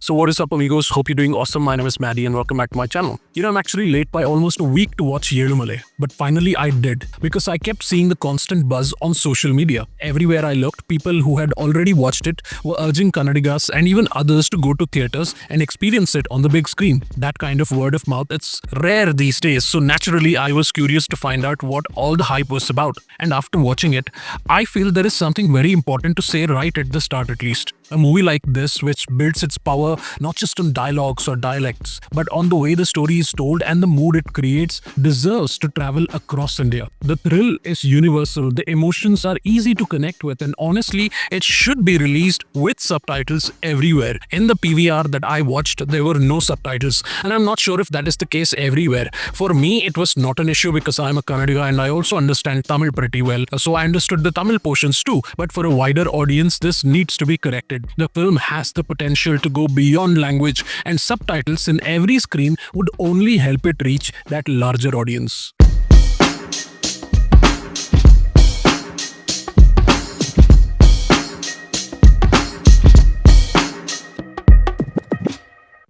So what is up, amigos? Hope you're doing awesome. My name is Maddie and welcome back to my channel. I'm actually late by almost a week to watch Elumale, but finally I did because I kept seeing the constant buzz on social media. Everywhere I looked, people who had already watched it were urging Kannadigas and even others to go to theaters and experience it on the big screen. That kind of word of mouth, it's rare these days, so naturally I was curious to find out what all the hype was about. And after watching it, I feel there is something very important to say right at the start at least. A movie like this, which builds its power not just on dialogues or dialects, but on the way the story is told and the mood it creates, deserves to travel across India. The thrill is universal, the emotions are easy to connect with, and honestly, it should be released with subtitles everywhere. In the PVR that I watched, there were no subtitles, and I'm not sure if that is the case everywhere. For me, it was not an issue because I'm a Kannadiga and I also understand Tamil pretty well, so I understood the Tamil portions too, but for a wider audience, this needs to be corrected. The film has the potential to go beyond language, and subtitles in every screen would only help it reach that larger audience.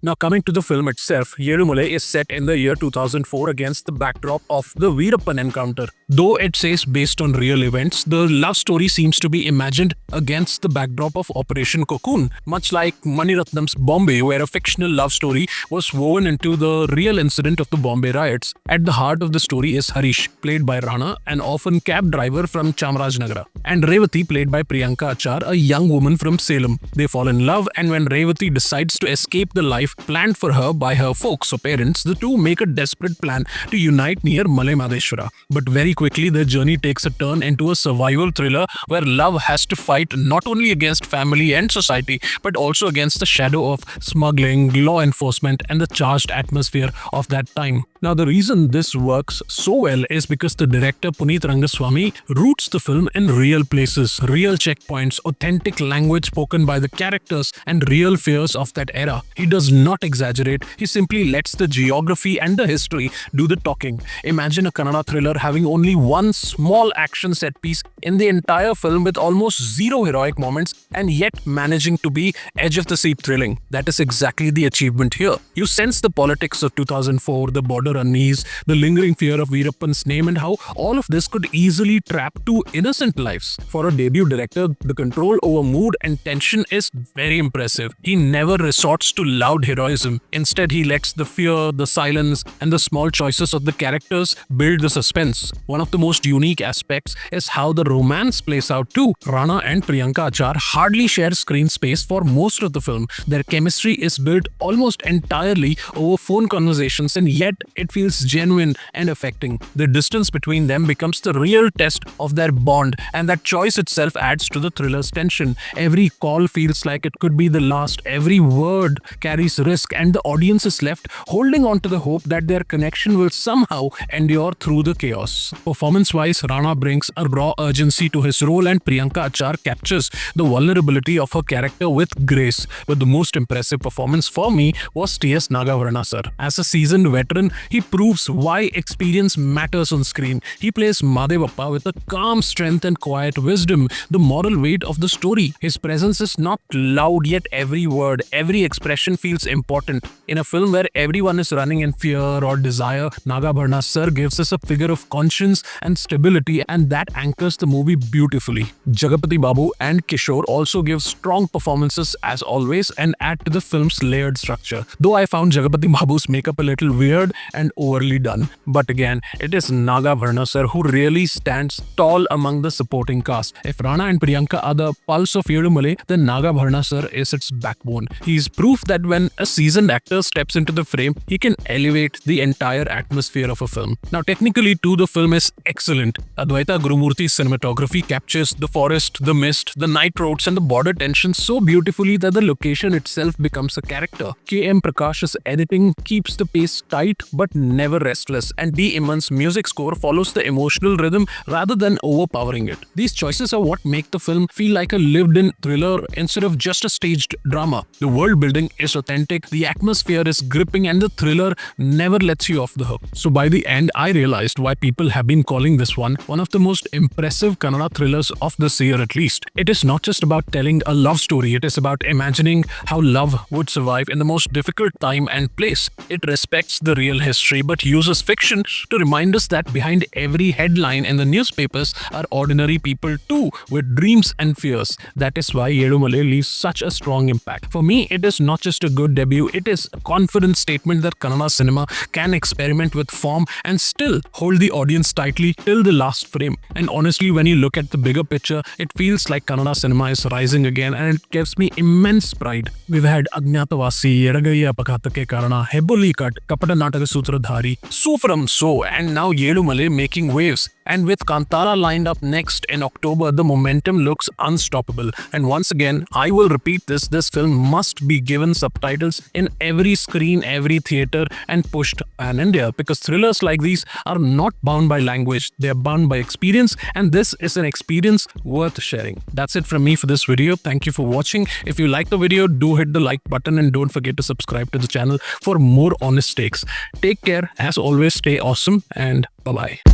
Now coming to the film itself, Elumale is set in the year 2004 against the backdrop of the Veerappan encounter. Though it says based on real events, the love story seems to be imagined against the backdrop of Operation Cocoon, much like Maniratnam's Bombay, where a fictional love story was woven into the real incident of the Bombay riots. At the heart of the story is Harish, played by Raanna, an orphan cab driver from Chamarajnagara, and Revati, played by Priyanka Achar, a young woman from Salem. They fall in love, and when Revati decides to escape the life planned for her by her folks or parents, the two make a desperate plan to unite near Malay Madeshwara. But very quickly, their journey takes a turn into a survival thriller where love has to fight not only against family and society, but also against the shadow of smuggling, law enforcement, and the charged atmosphere of that time. Now, the reason this works so well is because the director Punit Rangaswamy roots the film in real places, real checkpoints, authentic language spoken by the characters, and real fears of that era. He does not exaggerate, he simply lets the geography and the history do the talking. Imagine a Kannada thriller having only one small action set piece in the entire film with almost zero heroic moments and yet managing to be edge of the seat thrilling. That is exactly the achievement here. You sense the politics of 2004, the border unease, the lingering fear of Veerappan's name, and how all of this could easily trap two innocent lives. For a debut director, the control over mood and tension is very impressive. He never resorts to loud heroism. Instead, he lets the fear, the silence, and the small choices of the characters build the suspense. One of the most unique aspects is how the romance plays out too. Raanna and Priyanka Achar hardly share screen space for most of the film. Their chemistry is built almost entirely over phone conversations, and yet it feels genuine and affecting. The distance between them becomes the real test of their bond, and that choice itself adds to the thriller's tension. Every call feels like it could be the last, every word carries risk, and the audience is left holding on to the hope that their connection will somehow endure through the chaos. Performance-wise, Raanna brings a raw urgency to his role, and Priyanka Achar captures the vulnerability of her character with grace. But the most impressive performance for me was T.S. Nagabharana sir. As a seasoned veteran, he proves why experience matters on screen. He plays Madevappa with a calm strength and quiet wisdom, the moral weight of the story. His presence is not loud, yet every word, every expression feels important. In a film where everyone is running in fear or desire, Nagabharana sir gives us a figure of conscience and stability, and that anchors the movie beautifully. Jagapathi, Babu, and Kishore also give strong performances as always and add to the film's layered structure. Though I found Jagapathi Babu's makeup a little weird and overly done. But again, it is Nagabharana sir who really stands tall among the supporting cast. If Raanna and Priyanka are the pulse of Elumale, then Nagabharana sir is its backbone. He is proof that when a seasoned actor steps into the frame, he can elevate the entire atmosphere of a film. Now technically too, the film is excellent. Advaita Gurumurthy's cinematography captures the forest, the mist, the night roads, and the border tension so beautifully that the location itself becomes a character. K.M. Prakash's editing keeps the pace tight but but never restless, and D. Iman's music score follows the emotional rhythm rather than overpowering it. These choices are what make the film feel like a lived-in thriller instead of just a staged drama. The world building is authentic, the atmosphere is gripping, and the thriller never lets you off the hook. So by the end, I realized why people have been calling this one of the most impressive Kannada thrillers of this year at least. It is not just about telling a love story, it is about imagining how love would survive in the most difficult time and place. It respects the real history but uses fiction to remind us that behind every headline in the newspapers are ordinary people too, with dreams and fears. That is why Elumale leaves such a strong impact. For me, it is not just a good debut, it is a confident statement that Kannada cinema can experiment with form and still hold the audience tightly till the last frame. And honestly, when you look at the bigger picture, it feels like Kannada cinema is rising again, and it gives me immense pride. We've had Agnyatavasi, Edagaiya Apakhatake Karana, Heboli Cut, Kapata Nataka Sutradhari, So From So, and now Elumale making waves. And with Kantara lined up next in October, the momentum looks unstoppable. And once again, I will repeat this film must be given subtitles in every screen, every theater, and pushed pan-India, because thrillers like these are not bound by language, they are bound by experience, and this is an experience worth sharing. That's it from me for this video. Thank you for watching. If you like the video, do hit the like button and don't forget to subscribe to the channel for more honest takes. Take care, as always, stay awesome, and bye-bye.